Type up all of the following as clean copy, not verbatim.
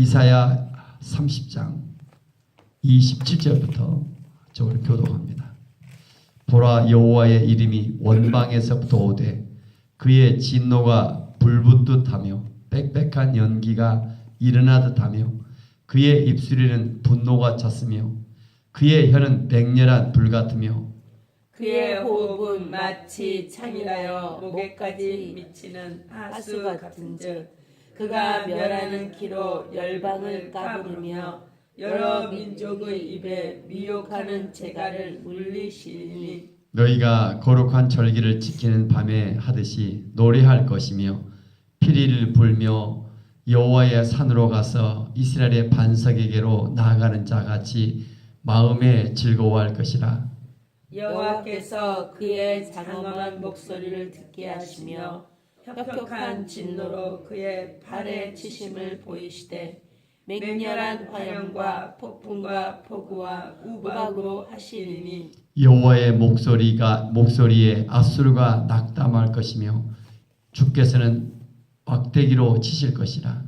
이사야 30장 27절부터 저걸 교독합니다. 보라, 여호와의 이름이 원방에서부터 오되 그의 진노가 불붙듯 하며 빽빽한 연기가 일어나듯 하며 그의 입술에는 분노가 찼으며 그의 혀는 맹렬한 불 같으며 그의 호흡은 마치 창이라여 목에까지 미치는 하수 같은즉 그가 멸하는 키로 열방을 까부르며 여러 민족의 입에 미혹하는 재갈을 물리시리니 너희가 거룩한 절기를 지키는 밤에 하듯이 노래할 것이며 피리를 불며 여호와의 산으로 가서 이스라엘의 반석에게로 나아가는 자 같이 마음에 즐거워할 것이라. 여호와께서 그의 장엄한 목소리를 듣게 하시며 혁혁한 진노로 그의 발에 치심을 보이시되 맹렬한 화염과 폭풍과 폭우와 우박으로 하시리니 여호와의 목소리에 앗수르가 낙담할 것이며 주께서는 막대기로 치실 것이라.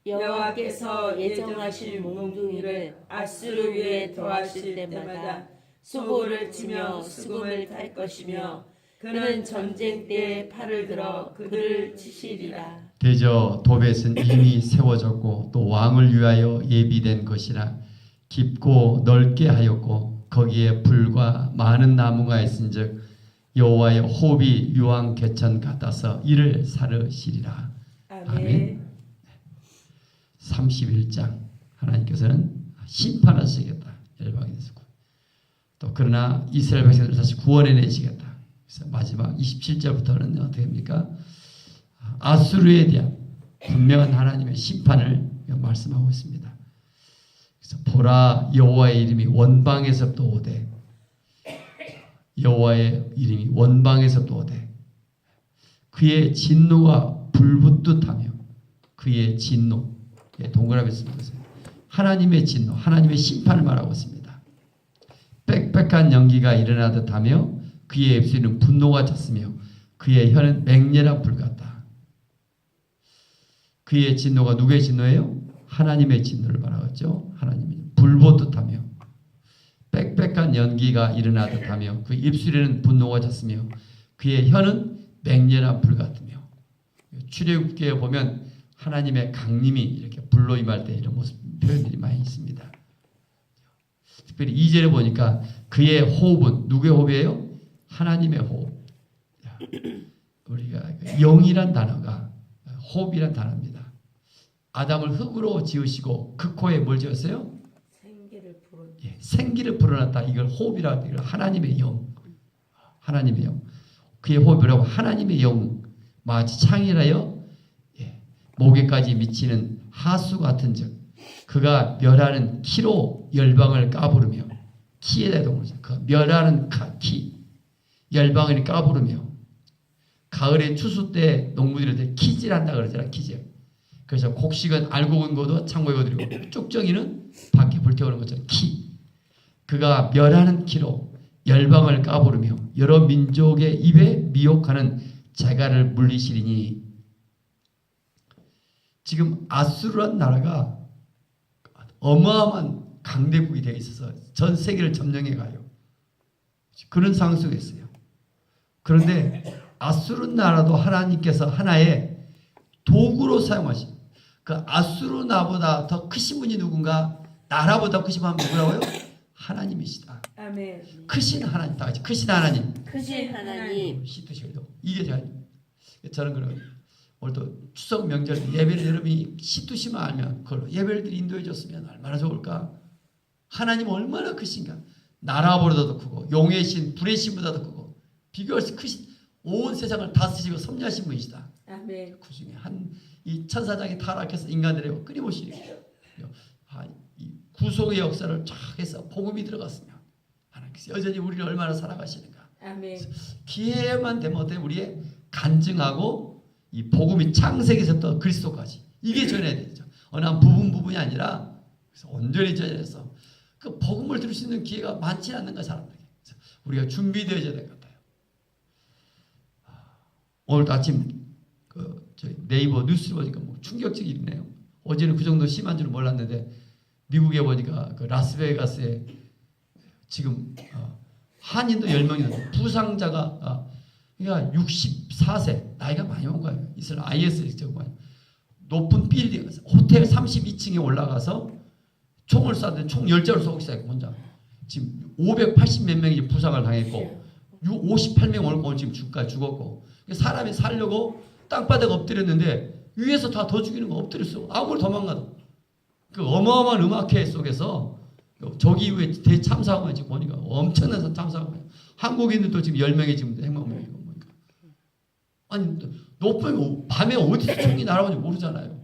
여호와께서 예정하신 몽둥이를 앗수르 위에 더하실 때마다 수고를 치며 수금을 탈 것이며 그는 전쟁 때에 팔을 들어 그들을 치시리라. 대저 도벳은 이미 세워졌고 또 왕을 위하여 예비된 것이라. 깊고 넓게 하였고 거기에 불과 많은 나무가 있은즉 여호와의 호흡이 유황 개천 같아서 이를 사르시리라. 아멘. 31장 하나님께서는 심판하시겠다. 열방에 대해서. 또 그러나 이스라엘 백성들을 다시 구원해 내시겠다. 그래서 마지막 27절부터는 어떻게 합니까? 아수르에 대한 분명한 하나님의 심판을 말씀하고 있습니다. 그래서 보라, 여호와의 이름이 원방에서부터 오되 여호와의 이름이 원방에서부터 오되 그의 진노가 불붙듯 하며 그의 진노, 동그라미 쓰면 되세요. 하나님의 진노, 하나님의 심판을 말하고 있습니다. 빽빽한 연기가 일어나듯 하며 그의 입술은 분노가 찼으며 그의 혀는 맹렬한 불 같다. 그의 진노가 누구의 진노예요? 하나님의 진노를 말하겠죠. 하나님이 불붙듯 하며 빽빽한 연기가 일어나듯 하며 그 입술에는 분노가 찼으며 그의 혀는 맹렬한 불 같으며. 출애굽기에 보면 하나님의 강림이 이렇게 불로 임할 때 이런 모습 표현들이 많이 있습니다. 특별히 2절에 보니까 그의 호흡은 누구의 호흡이에요? 하나님의 호흡. 우리가 영이란 단어가 호흡이란 단어입니다. 아담을 흙으로 지으시고 그 코에 뭘 지었어요? 생기를 불어넣었다. 이걸 호흡이라고 합니다. 하나님의 영. 하나님의 영. 그의 호흡이라고 하나님의 영. 마치 창이라여 목에까지 미치는 하수 같은 즉 그가 멸하는 키로 열방을 까부르며 키에다 동물이죠. 그 멸하는 키 열방을 까부르며 가을에 추수 때 농부들한테 키질한다 그러잖아. 키질. 그래서 곡식은 알고 근거도 창고에 거두리고 쭉정이는 밖에 불태우는 것처럼 키. 그가 멸하는 키로 열방을 까부르며 여러 민족의 입에 미혹하는 재갈을 물리시리니. 지금 아수르란 나라가 어마어마한 강대국이 되어 있어서 전 세계를 점령해 가요. 그런 상황 속에 있어요. 그런데 아수르 나라도 하나님께서 하나의 도구로 사용하신 그 아수르 나보다 더 크신 분이 누군가? 나라보다 크신 분이 누구라고요? 하나님이시다. 아멘. 크신 하나님, 다 같이 크신 하나님. 크신 하나님. 시투시도 이게 제가 저는 그런 오늘 또 추석 명절 예배를 여러분이 시투시만 알면 그걸 예배를 인도해 줬으면 얼마나 좋을까? 하나님 얼마나 크신가? 나라보다도 크고 용의 신, 불의 신보다도 크고 비교할 수 크신 온 세상을 다스리고 섭리하신 분이시다. 아멘. 그 중에 이 천사장이 타락해서 인간들에게 끊임없이 이 구속의 역사를 쫙 해서 복음이 들어갔으면 하나님께서 여전히 우리를 얼마나 사랑하시는가. 아멘. 기회만 되면 어때? 우리의 간증하고 이 복음이 창세기에서부터 그리스도까지 이게 전해야 되죠. 어느 한 부분이 아니라 그래서 온전히 전해서 그 복음을 들을 수 있는 기회가 많지 않는가 사람들에게. 우리가 준비되어야 될 것 같아요. 오늘 아침 저희 네이버 뉴스를 보니까 뭐 충격적인 일이네요. 어제는 그 정도 심한 줄 몰랐는데 미국에 보니까 그 라스베가스에 지금 한인도 10명이 부상자가 그러니까 64세 나이가 많이 온 거예요. 이스라엘 IS 정말 높은 빌딩 호텔 32층에 올라가서 총을 쐈는데 총 10자로 쏘고 시작했고 혼자 지금 580 몇 명이 부상을 당했고 58명 오늘 지금 죽었고 사람이 살려고 땅바닥에 엎드렸는데 위에서 다 더 죽이는 거 엎드렸어. 아무리 도망가도 그 어마어마한 음악회 속에서 저기 이후에 대참사하고 지금 보니까 엄청난 참사하고 한국인들도 지금 10명이 지금 행방불명이고 보니까 아니 높은 밤에 어디서 총이 날아오는지 모르잖아요.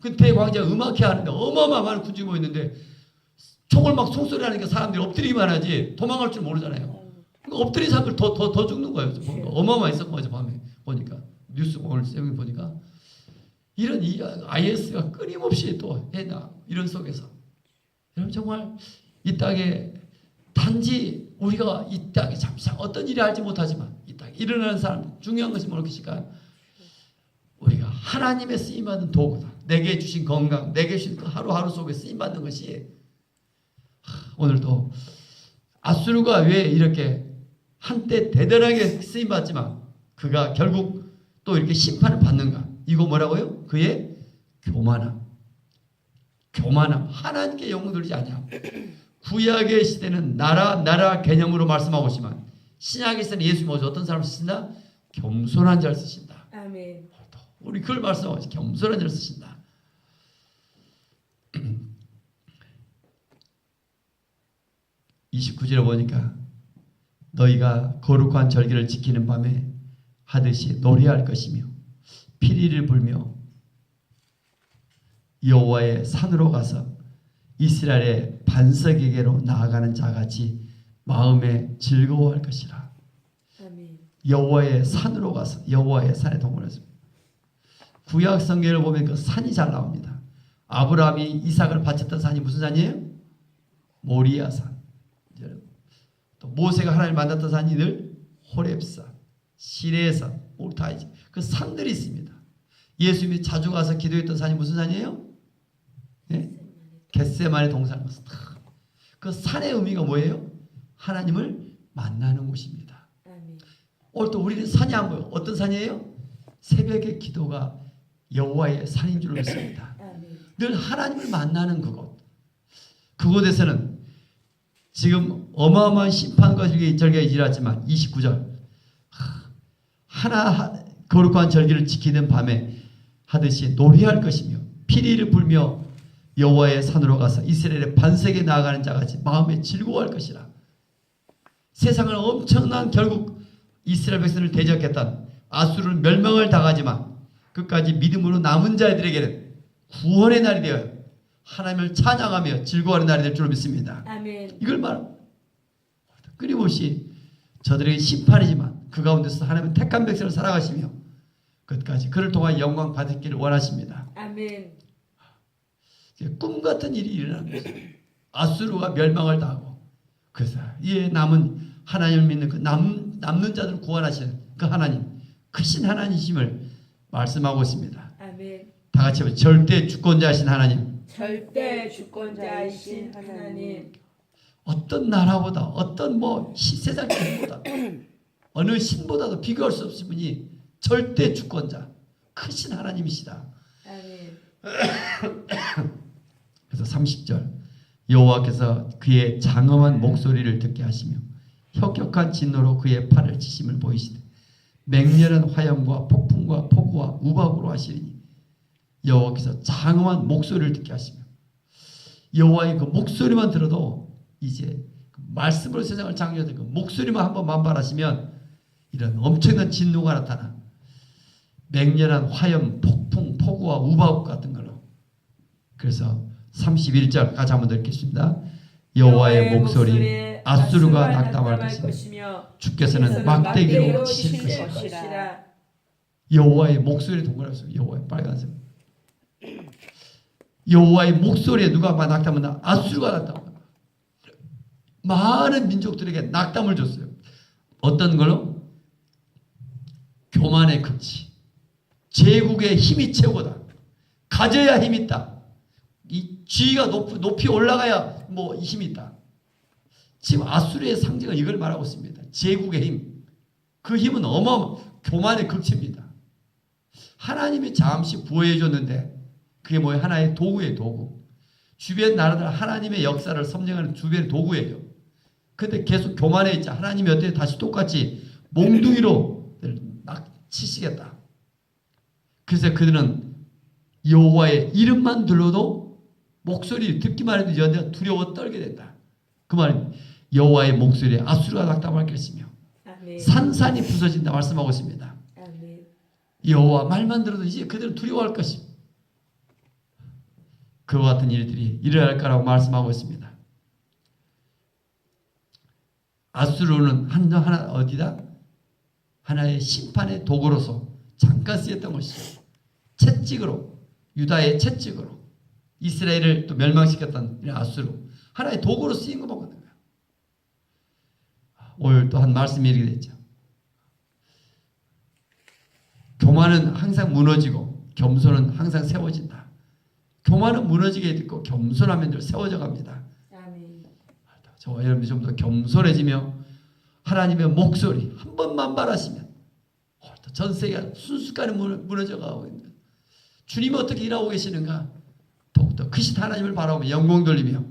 그 대광장 음악회 하는데 어마어마한 군중이 모였는데 총을 막 총소리 하니까 사람들이 엎드리기만 하지 도망갈 줄 모르잖아요. 그러니까 엎드린 사람들 더 죽는 거예요. 어마어마했었고 어제 밤에 보니까 뉴스 오늘 새벽에 보니까 이런 IS가 끊임없이 또 해나 이런 속에서 여러분 정말 이 땅에 단지 우리가 이 땅에 잠시 어떤 일이 알지 못하지만 이 땅에 일어나는 사람 중요한 것이 무엇일까? 우리가 하나님의 쓰임받는 도구다. 내게 주신 건강, 내게 주신 하루하루 속에 쓰임받는 것이 오늘도 아수르가 왜 이렇게 한때 대단하게 쓰임받지만 그가 결국 또 이렇게 심판을 받는가? 이거 뭐라고요? 그의 교만함. 하나님께 영웅 돌리지 않냐. 구약의 시대는 나라 개념으로 말씀하고 있지만 신약의 시대는 예수님이 어떤 사람을 쓰신다? 겸손한 자를 쓰신다. 아멘. 우리 그걸 말씀하고 있어요. 겸손한 자를 쓰신다. 29절에 보니까 너희가 거룩한 절기를 지키는 밤에 하듯이 노래할 것이며 피리를 불며 여호와의 산으로 가서 이스라엘의 반석에게로 나아가는 자같이 마음에 즐거워할 것이라. 아멘. 여호와의 산으로 가서 여호와의 산에 동원해서 구약 성경을 보면 그 산이 잘 나옵니다. 아브라함이 이삭을 바쳤던 산이 무슨 산이에요? 모리아 산. 또 모세가 하나님을 만났던 산이 늘 호렙산, 시내산, 다 그 산들이 있습니다. 예수님이 자주 가서 기도했던 산이 무슨 산이에요? 네? 겟세마네 동산. 그 산의 의미가 뭐예요? 하나님을 만나는 곳입니다. 아멘. 오늘 또 우리는 산이 안 보여. 어떤 산이에요? 새벽의 기도가 여호와의 산인 줄 믿습니다. 아멘. 늘 하나님을 만나는 그곳. 그곳에서는 지금 어마어마한 심판과 절기가 일어났지만 29절 하나 거룩한 절기를 지키는 밤에 하듯이 노래할 것이며 피리를 불며 여호와의 산으로 가서 이스라엘의 반석에 나아가는 자같이 마음에 즐거워할 것이라. 세상을 엄청난 결국 이스라엘 백성을 대적했던 아수르는 멸망을 당하지만 끝까지 믿음으로 남은 자들에게는 구원의 날이 되어 하나님을 찬양하며 즐거워하는 날이 될 줄 믿습니다. 아멘. 이걸 끊임없이 저들에게 심판이지만 그 가운데서 하나님은 택한 백성을 살아가시며 끝까지 그를 통한 영광 받기를 원하십니다. 아멘. 꿈 같은 일이 일어나는 거죠. 아수르가 멸망을 당하고 그래서 이에 남은 하나님을 믿는 그 남는 자들을 구원하시는 그 하나님, 크신 하나님이심을 말씀하고 있습니다. 아멘. 다 같이 해보죠. 절대 주권자이신 하나님. 절대 주권자이신 하나님. 어떤 나라보다 어떤 세상 신보다 어느 신보다도 비교할 수 없으신 분이 절대 주권자 크신 하나님이시다. 아멘. 그래서 30절 여호와께서 그의 장엄한 목소리를 듣게 하시며 혁혁한 진노로 그의 팔을 치심을 보이시되 맹렬한 화염과 폭풍과 폭우와 우박으로 하시리니 여호와께서 장엄한 목소리를 듣게 하시며 여호와의 그 목소리만 들어도 이제 그 말씀으로 세상을 창조하던 그 목소리만 한번 만발하시면 이런 엄청난 진노가 나타나 맹렬한 화염, 폭풍, 폭우와 우박 같은 걸로. 그래서 31절 같이 한번 읽겠습니다. 여호와의 목소리에 아수르가 낙담할 것이며 주께서는 막대기로 치실 것이라. 여호와의 목소리에 동그라서 여호와의 빨간색. 여호와의 목소리에 누가 낙담한다? 아수르가 낙담한다. 많은 민족들에게 낙담을 줬어요. 어떤 걸로? 교만의 극치. 제국의 힘이 최고다. 가져야 힘이 있다. 이 지위가 높이 올라가야 뭐 힘이 있다. 지금 아수르의 상징은 이걸 말하고 있습니다. 제국의 힘. 그 힘은 교만의 극치입니다. 하나님이 잠시 부여해 줬는데 그게 뭐예요? 하나의 도구예요. 도구. 주변 나라들 하나님의 역사를 섭령하는 주변의 도구예요. 근데 계속 교만해 있자. 하나님이 어떻게 다시 똑같이 몽둥이로 막 치시겠다. 그래서 그들은 여호와의 이름만 들어도 목소리 듣기만 해도 연대가 두려워 떨게 된다. 그 말은 여호와의 목소리에 아수르가 낙담할 것이며 아멘. 산산이 부서진다 말씀하고 있습니다. 아멘. 여호와 말만 들어도 이제 그들은 두려워할 것입니다. 그와 같은 일들이 일어날 거라고 말씀하고 있습니다. 아수르는 하나 어디다? 하나의 심판의 도구로서 잠깐 쓰였던 것이죠. 채찍으로, 유다의 채찍으로 이스라엘을 또 멸망시켰던 아수르. 하나의 도구로 쓰인 거 보거든요. 오늘 또 한 말씀이 이렇게 됐죠. 교만은 항상 무너지고 겸손은 항상 세워진다. 교만은 무너지게 되고 겸손하면 늘 세워져 갑니다. 아멘. 저와 여러분이 좀 더 겸손해지며 하나님의 목소리 한 번만 말하시면 전 세계가 순식간에 무너져 가고 있는 주님이 어떻게 일하고 계시는가 더욱더 크신 하나님을 바라보며 영광 돌리며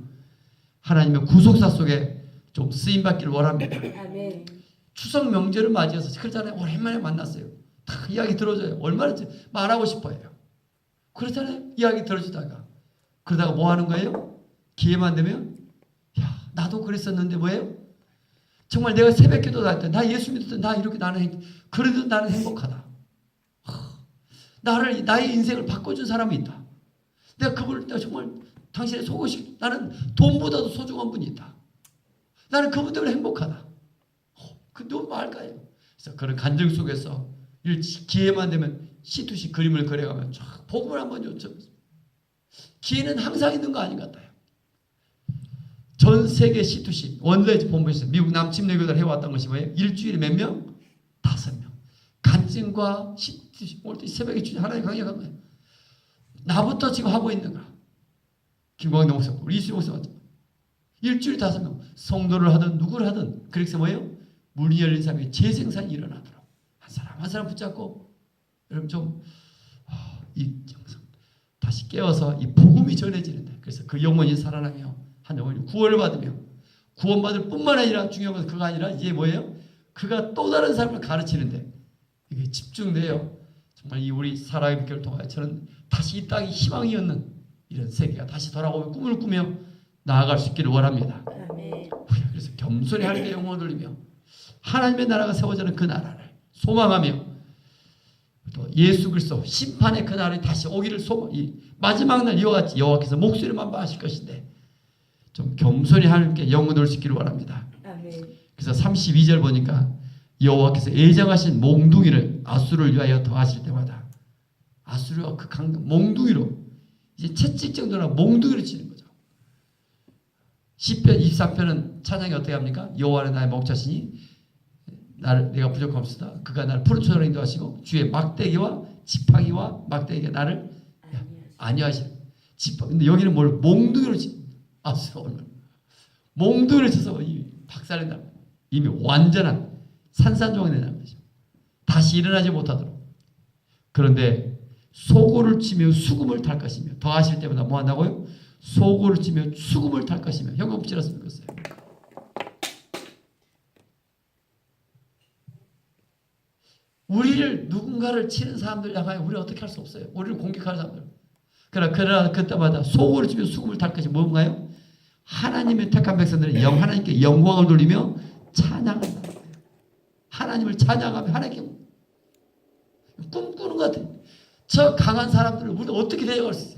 하나님의 구속사 속에 좀 쓰임받기를 원합니다. 아멘. 추석 명절을 맞이해서 그렇잖아요. 오랜만에 만났어요. 다 이야기 들어줘요. 얼마나 말하고 싶어요. 그렇잖아요. 이야기 들어주다가 그러다가 뭐 하는 거예요? 기회만 되면 야 나도 그랬었는데 뭐예요? 정말 내가 새벽기도 할 때 나 예수 믿을 때 나 이렇게 그래도 나는 행복하다. 나의 인생을 바꿔준 사람이 있다. 내가 정말 당신의 속옷이 나는 돈보다도 소중한 분이 있다. 나는 그분 때문에 행복하다. 그 너무 말까요? 그래서 그런 간증 속에서 기회만 되면 시투시 그림을 그려가면 쫙 복음을 한번 요청. 기회는 항상 있는 거 아닌 것 같아요. 전 세계 시투시 원래 본부에서 미국 남침내교를 해왔던 것이 뭐예요? 일주일에 몇 명? 5명. 간증과 시투시 오늘 또 새벽에 하나님 강의한 거예요. 나부터 지금 하고 있는 거야. 김광대 목사, 우리 이수리 목사 맞죠? 일주일에 5명. 성도를 하든 누구를 하든 그래서 뭐예요? 문이 열린 사람이 재생산이 일어나도록 한 사람 한 사람 붙잡고 여러분 좀 이 영상 다시 깨워서 이 복음이 전해지는데 그래서 그 영혼이 살아나며 한 영혼이 구원을 받으며 구원받을 뿐만 아니라 중요한 것은 그가 아니라 이제 뭐예요? 그가 또 다른 사람을 가르치는데 이게 집중돼요. 정말 이 우리 살아의 빛을 통하여 저는 다시 이 땅이 희망이 없는 이런 세계가 다시 돌아오며 꿈을 꾸며 나아갈 수 있기를 원합니다. 아멘. 그래서 겸손히 하나님께 영광을 돌리며 하나님의 나라가 세워지는 그 나라를 소망하며 또 예수 그리스도 심판의 그 날이 다시 오기를 이 마지막 날 이와 같이 여호와께서 목소리만 하실 것인데 좀 겸손히 하나님께 영광을 돌릴 수 있기를 원합니다. 아멘. 그래서 32절 보니까 여호와께서 예정하신 몽둥이를 아수르를 위하여 더하실 때마다 아수르가 그 강력 몽둥이로 이제 채찍 정도나 몽둥이로 치는 거죠. 시편 24편은 찬양이 어떻게 합니까? 여호와는 나의 목자시니 내가 부족함없으다. 그가 나를 푸른 초장으로 인도하시고 주의 막대기와 지팡이와 막대기가 나를 안위하시는. 근데 여기는 뭘 몽둥이로 아수르가 몽둥이로 쳐서 박살낸다. 이미 완전한 산산조각이 된다는 거죠. 다시 일어나지 못하도록. 그런데 소고를 치며 수금을 탈 것이며 더 하실 때마다 뭐 한다고요? 소고를 치며 수금을 탈 것이며 현금 붙이라서 그랬어요. 우리를 누군가를 치는 사람들 향하여 우리는 어떻게 할 수 없어요. 우리를 공격하는 사람들. 그러나 그때마다 소고를 치며 수금을 탈 것이 뭔가요? 하나님의 택한 백성들은 하나님께 영광을 돌리며 찬양한다. 하나님을 찬양하며 하나님께 꿈꾸는 것 같아요. 저 강한 사람들을 우리가 어떻게 대적할 수 있어요?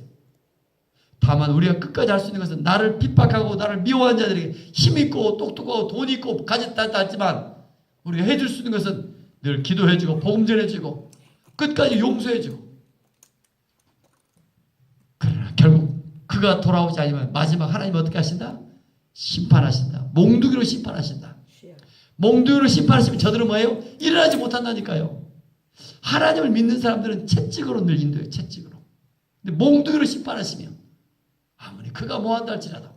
다만 우리가 끝까지 할 수 있는 것은 나를 핍박하고 나를 미워하는 자들에게 힘있고 똑똑하고 돈 있고 가졌다 했지만 우리가 해줄 수 있는 것은 늘 기도해주고 복음 전해주고 끝까지 용서해주고 그러나 결국 그가 돌아오지 않으면 마지막 하나님 어떻게 하신다? 심판하신다. 몽둥이로 심판하신다. 몽둥이로 심판하시면 저들은 뭐예요? 일어나지 못한다니까요. 하나님을 믿는 사람들은 채찍으로 늘 인도해요. 채찍으로. 근데 몽둥이로 심판하시면 아무리 그가 뭐한다 할지라도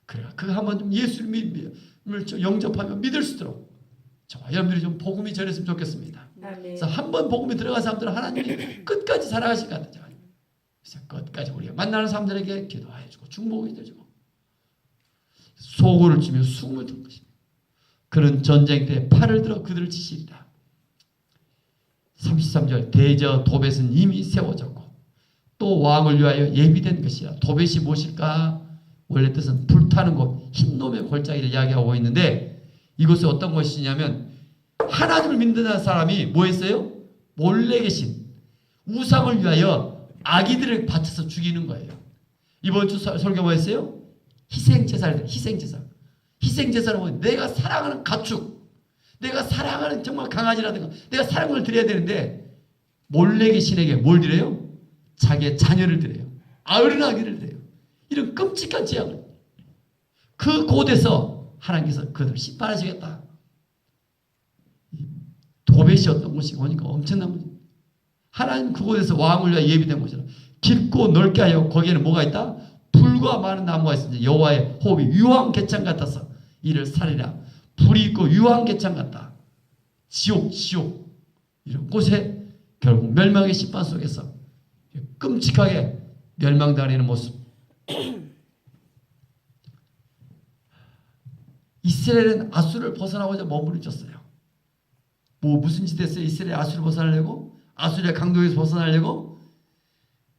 그래가 그가 한번 좀 예수님을 좀 영접하면 믿을 수 있도록 저와 여러분들이 좀 복음이 전했으면 좋겠습니다. 아멘. 그래서 한번 복음에 들어간 사람들은 하나님이 끝까지 살아가실 것 같아요. 그래서 끝까지 우리가 만나는 사람들에게 기도해주고 축복을 해주고 소고를 주며 숨을 들 것입니다. 그런 전쟁 때 팔을 들어 그들을 치시리라. 33절 대저 도벳은 이미 세워졌고 또 왕을 위하여 예비된 것이라. 도벳이 무엇일까? 원래 뜻은 불타는 곳, 흰놈의 골짜기를 이야기하고 있는데 이곳에 어떤 것이냐면 하나님을 믿는 사람이 뭐 했어요? 몰래 계신 우상을 위하여 아기들을 바쳐서 죽이는 거예요. 이번 주 설교 뭐 했어요? 희생제사를 희생제사. 희생제사는 뭐 내가 사랑하는 가축, 내가 사랑하는 정말 강아지라든가 내가 사랑을 드려야 되는데 몰래 계신에게 뭘 드려요? 자기의 자녀를 드려요. 어린아기를 드려요. 이런 끔찍한 재앙을 그 곳에서 하나님께서 그들을 심판하시겠다. 도벳이 어떤 곳이 오니까 엄청난 거죠. 하나님 그곳에서 왕을 위하여 예비된 곳이라. 깊고 넓게 하여 거기에는 뭐가 있다? 불과 많은 나무가 있으니 여호와의 호흡이 유황개창 같아서 이를 살리라. 불이 있고 유황개창 같다. 지옥 이런 곳에 결국 멸망의 심판 속에서 끔찍하게 멸망당하는 모습. 이스라엘은 아수를 벗어나고자 머무르졌어요. 무슨 짓 했어요? 이스라엘 아수를 벗어나려고? 아수리아 강도에서 벗어나려고?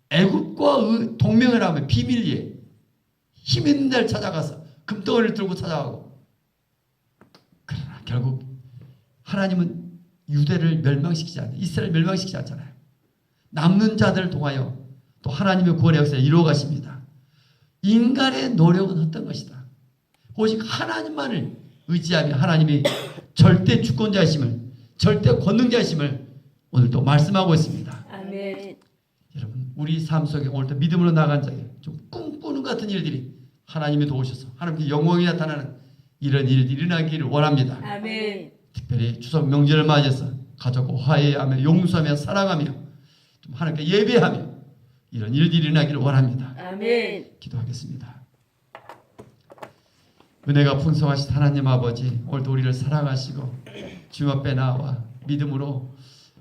애굽과 동맹을 하면 비밀리에 힘 있는 데를 찾아가서 금덩어리를 들고 찾아가고. 그러나 결국 하나님은 유대를 멸망시키지 않아요. 이스라엘 멸망시키지 않잖아요. 남는 자들을 통하여 또 하나님의 구원의 역사를 이루어 가십니다. 인간의 노력은 헛된 것이다. 오직 하나님만을 의지하며 하나님이 절대 주권자이심을, 절대 권능자이심을 오늘도 말씀하고 있습니다. 아멘. 여러분 우리 삶 속에 오늘도 믿음으로 나간 자에게 좀 꿈꾸는 같은 일들이 하나님이 도우셔서 하나님께 영광이 나타나는 이런 일들이 일어나기를 원합니다. 아멘. 특별히 추석 명절을 맞이해서 가족과 화해하며 용서하며 사랑하며 좀 하나님께 예배하며 이런 일들이 일어나기를 원합니다. 아멘. 기도하겠습니다. 은혜가 풍성하신 하나님 아버지, 오늘도 우리를 사랑하시고 주님 앞에 나와 믿음으로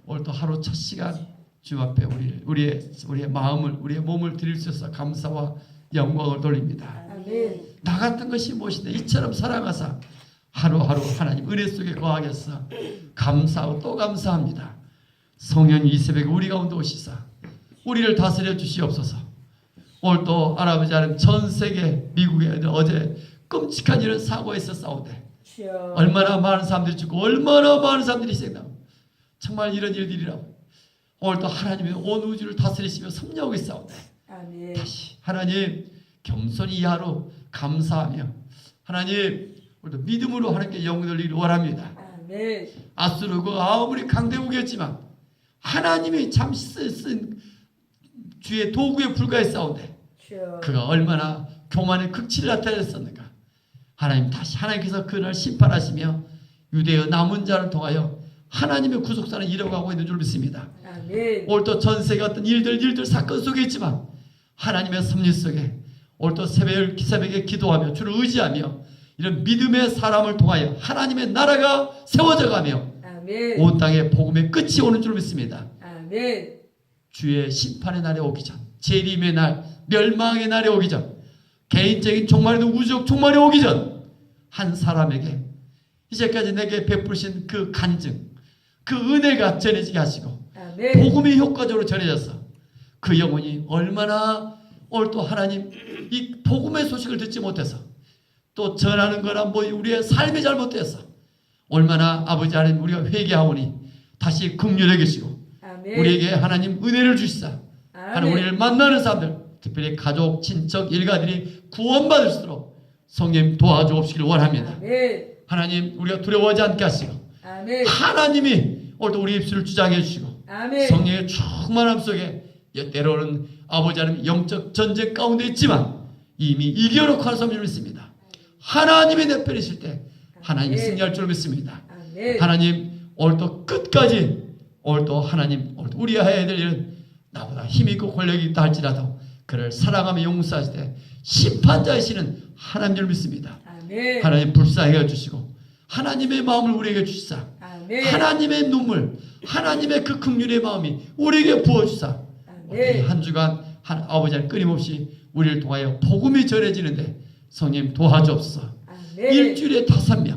오늘도 하루 첫 시간 주님 앞에 우리의 마음을, 우리의 몸을 드릴 수 있어서 감사와 영광을 돌립니다. 아멘. 나 같은 것이 무엇인데 이처럼 사랑하사 하루하루 하나님 은혜 속에 거하겠어 감사하고 또 감사합니다. 성령 이 새벽에 우리 가운데 오시사 우리를 다스려 주시옵소서. 오늘 또 할아버지 하나님 전 세계 미국에 어제 끔찍한 이런 사고가 있었사온데 주여. 얼마나 많은 사람들이 죽고 얼마나 많은 사람들이 희생당하고 정말 이런 일들이라고 오늘 또 하나님이 온 우주를 다스리시며 섭리하고 있사온데 아멘. 다시 하나님 겸손히 이 하루 감사하며 하나님 오늘도 믿음으로 하나님께 영광 돌리기를 원합니다. 아멘. 아수르가 아무리 강대국이었지만 하나님이 잠시 쓴 주의 도구에 불과했사온데 주여. 그가 얼마나 교만의 극치를 나타냈었는가. 하나님 다시 하나님께서 그날 심판하시며 유대의 남은 자를 통하여 하나님의 구속사를 이뤄가고 있는 줄 믿습니다. 아멘. 오늘도 전 세계 어떤 일들 사건 속에 있지만 하나님의 섭리 속에 오늘도 새벽에 기도하며 주를 의지하며 이런 믿음의 사람을 통하여 하나님의 나라가 세워져 가며 아멘. 온 땅에 복음의 끝이 오는 줄 믿습니다. 아멘. 주의 심판의 날에 오기 전, 재림의 날, 멸망의 날에 오기 전, 개인적인 종말에도 우주적 종말에 오기 전 한 사람에게 이제까지 내게 베푸신 그 간증, 그 은혜가 전해지게 하시고 아멘. 복음이 효과적으로 전해져서 그 영혼이 얼마나 오늘 또 하나님 이 복음의 소식을 듣지 못해서 또 전하는 거나 뭐 우리의 삶이 잘못돼서 얼마나 아버지 하나님 우리가 회개하오니 다시 긍휼해 계시고 아멘. 우리에게 하나님 은혜를 주시사 하나님 아멘. 우리를 만나는 사람들 특별히 가족, 친척, 일가들이 구원받을 수 있도록 성령 도와주옵시기를 원합니다. 아멘. 하나님 우리가 두려워하지 않게 하시고 아멘. 하나님이 오늘도 우리 입술을 주장해 주시고 아멘. 성령의 충만함 속에 때로는 아버지 하나님 영적 전쟁 가운데 있지만 이미 이겨놓고 하는 사람을 믿습니다. 하나님이 내 편에 있을 때 하나님이 승리할 줄 믿습니다. 아멘. 하나님 오늘도 끝까지 오늘도 하나님 오늘도 우리가 해야 될 일은 나보다 힘있고 권력이 있다 할지라도 그러나 그를 사랑하며 용서하실 때 심판자이시는 하나님 줄 믿습니다. 아멘. 하나님 불쌍히 해주시고 하나님의 마음을 우리에게 주시사 아멘. 하나님의 눈물 하나님의 그 긍휼의 마음이 우리에게 부어주사 아멘. 한 주간 아버지는 끊임없이 우리를 통하여 복음이 전해지는데 성령 도와주옵소서. 아멘. 일주일에 5명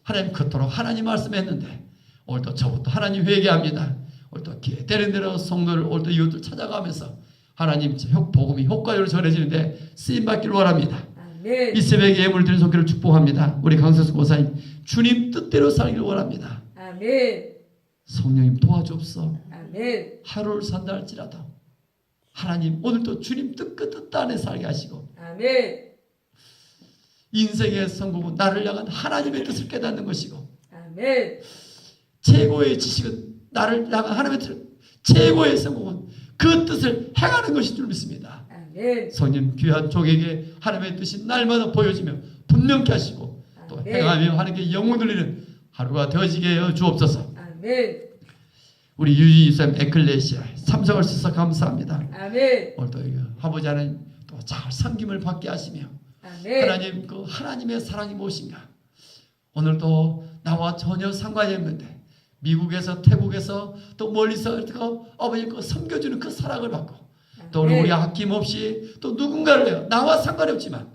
하나님 그토록 하나님 말씀했는데 오늘도 저부터 하나님 회개합니다. 오늘도 기회 되는 대로 성도를 오늘도 이웃들 찾아가면서 하나님 복음이 효과적으로 전해지는데 쓰임받기를 원합니다. 아멘. 이 새벽에 예물 드린 손길을 축복합니다. 우리 강석수 고사님 주님 뜻대로 살기를 원합니다. 아멘. 성령님 도와주옵소서. 아멘. 하루를 산다 할지라도 하나님 오늘도 주님 뜻 안에 살게 하시고 아멘. 인생의 성공은 나를 향한 하나님의 뜻을 깨닫는 것이고 아멘. 최고의 지식은 나를 향한 하나님의 뜻, 최고의 성공은 그 뜻을 행하는 것인 줄 믿습니다. 아멘. 성님 귀한 종에게 하나님의 뜻이 날마다 보여지며 분명케 하시고 또 아멘. 행하며 하나님께 영광 돌리는 하루가 되어지게 하여 주옵소서. 아멘. 우리 유진이 집사님 에클레시아 참석을 주셔서 감사합니다. 아멘. 오늘도 아버지 하나님 또 잘 섬김을 받게 하시며 아멘. 하나님 그 하나님의 사랑이 무엇인가 오늘도 나와 전혀 상관이 없는데 미국에서 태국에서 또 멀리서 아버지 그 섬겨주는 그 사랑을 받고 또 우리 아낌없이 또 누군가를 나와 상관이 없지만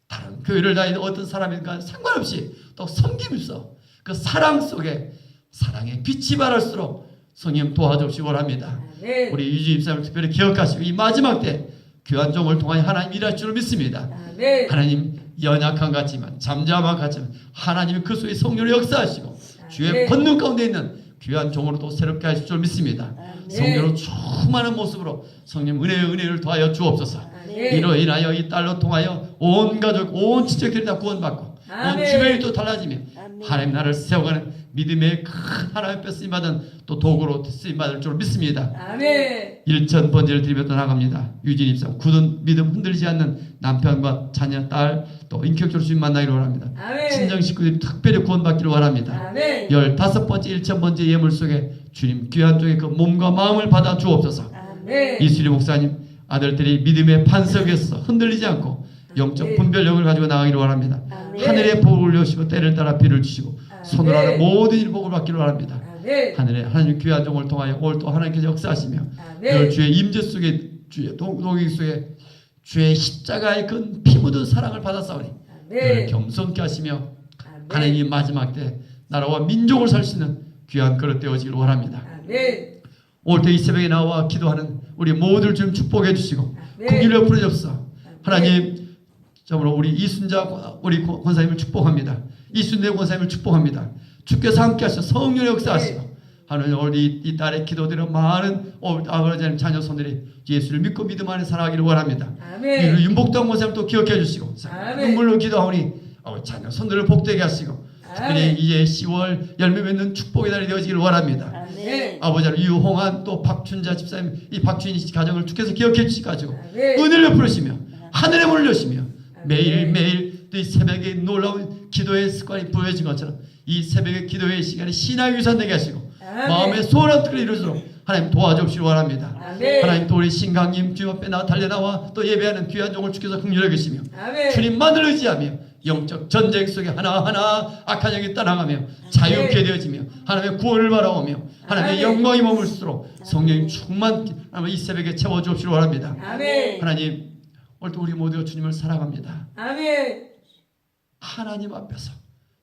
다른 교회를 다니는 어떤 사람인가 상관없이 또 섬김이 있어 그 사랑 속에 사랑의 빛이 발할수록 성령 도와주시기 원합니다. 아멘. 우리 유지 입사를 특별히 기억하시고 이 마지막 때 귀한 종을 통하여 하나님 일할 줄 믿습니다. 아멘. 하나님 연약한 같지만 잠잠한 같지만 하나님이 그 속에 성령을 역사하시고 주의 아멘. 권능 가운데 있는 귀한 종으로 또 새롭게 하실 줄 믿습니다. 아멘. 성령으로 충만한 모습으로 성령 은혜를 더하여 주옵소서. 아멘. 이로 인하여 이 딸로 통하여 온 가족 온 친척들이 다 구원받고 온 아멘. 주변이 또 달라지며 아멘. 하나님 나라를 세워가는 믿음의 큰 하나님 앞에 쓰임받은 또 도구로 쓰임받을 줄 믿습니다. 아멘. 일천 번제를 드리며 떠나갑니다. 유진 입사 굳은 믿음 흔들리지 않는 남편과 자녀, 딸 또 인격적으로 주님 만나기를 원합니다. 아멘. 친정 식구들이 특별히 구원받기를 원합니다. 아멘. 15번째 1000번째 예물 속에 주님 귀한 종의 그 몸과 마음을 받아 주옵소서. 아멘. 이수리 목사님 아들들이 믿음의 반석에서 흔들리지 않고 영적 분별력을 가지고 나가기를 원합니다. 아멘. 하늘의 복을 여시고 때를 따라 비를 주시고 손으로 하는 모든 일 복을 받기를 원합니다. 아멘. 하늘에 하나님 귀한 종을 통하여 오늘 또 하나님께서 역사하시며 아멘. 주의 임재 속에 주의 동행 속에 주의 십자가의 그 피 묻은 사랑을 받았사오니 그를 아멘. 겸손케 하시며 아멘. 하나님이 마지막 때 나라와 민족을 살 수 있는 귀한 그릇 되어지기를 원합니다. 아멘. 오늘 또 이 새벽에 나와 기도하는 우리 모두를 좀 축복해 주시고 아멘. 긍휼을 베풀어 주옵소서. 하나님 저으로 우리 이순자 우리 권사님을 축복합니다. 이순대 권사님을 축복합니다. 주께서 함께 하셔 성령의 역사하시고 하나님 오늘 이 딸의 기도대로 많은 아버지 하나님 자녀 손들이 예수를 믿고 믿음 안에 살아가기를 원합니다. 아멘. 우리 윤복동 권사님 또 기억해 주시고 아멘. 눈물로 기도하오니 자녀 손들을 복되게 하시고 특별히 아멘. 이제 10월 열매 맺는 축복의 날이 되어지기를 원합니다. 아멘. 아버지 하나님 유홍한 또 박춘자 집사님 이 박춘희 가정을 주께서 기억해 주시가지고 아멘. 은혜를 베푸시며 하늘의 문을 여시며 아멘. 매일매일 또 이 새벽에 놀라운 기도의 습관이 보여진 것처럼 이 새벽의 기도의 시간에 신앙의 유산 되게 하시고 아멘. 마음의 소원한 뜻을 이루도록 하나님 도와주시기 원합니다. 아멘. 하나님 또 우리 신강님 주님 앞에 달려나와 또 예배하는 귀한 종을 주께서 긍휼히 계시며 아멘. 주님만을 의지하며 영적 전쟁 속에 하나하나 악한 영이 떠나가며 자유케 되어지며 하나님의 구원을 바라오며 하나님의 아멘. 영광이 머물수록 성령이 충만 하나님 이 새벽에 채워주옵시기 원합니다. 아멘. 하나님 오늘도 우리 모두 주님을 사랑합니다. 아멘. 하나님 앞에서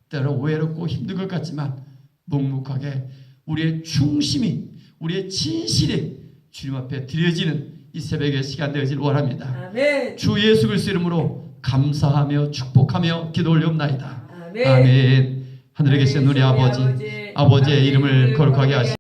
때로 외롭고 힘든 것 같지만 묵묵하게 우리의 중심이 우리의 진실이 주님 앞에 드려지는 이 새벽의 시간 되어지길 원합니다. 아멘. 주 예수 그리스도 이름으로 감사하며 축복하며 기도 올리옵나이다. 아멘. 아멘. 하늘에 계신 우리 아버지, 아버지의 이름을 거룩하게 하시고